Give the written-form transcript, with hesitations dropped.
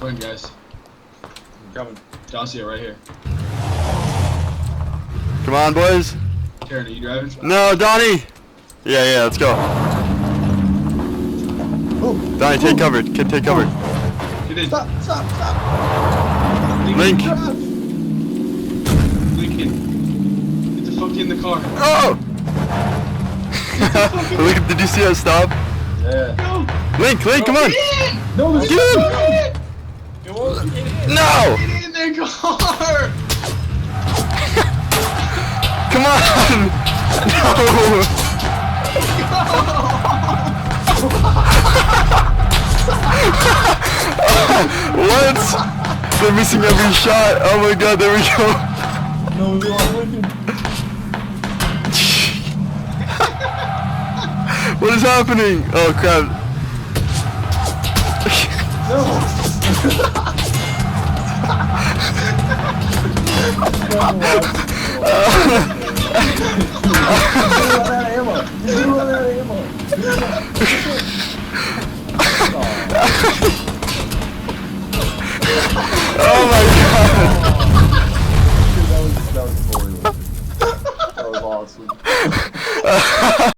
Go ahead, guys. I'm coming. Dacia right here. Come on, boys. Karen, are you driving? No, Donnie. Yeah, let's go. Oh, Donnie, take cover. Kid, take cover. Get in. stop. Link. Lincoln. Get the fuck in the car. Oh! Look, did you see us stop? Yeah. Go. Link, come on. No, let's Get in. It won't get in. No! Get in the car. Come on! No! What? They're missing every shot. Oh my god, there we go. No, we want Lincoln. What is happening? Oh crap. No. You run out of ammo.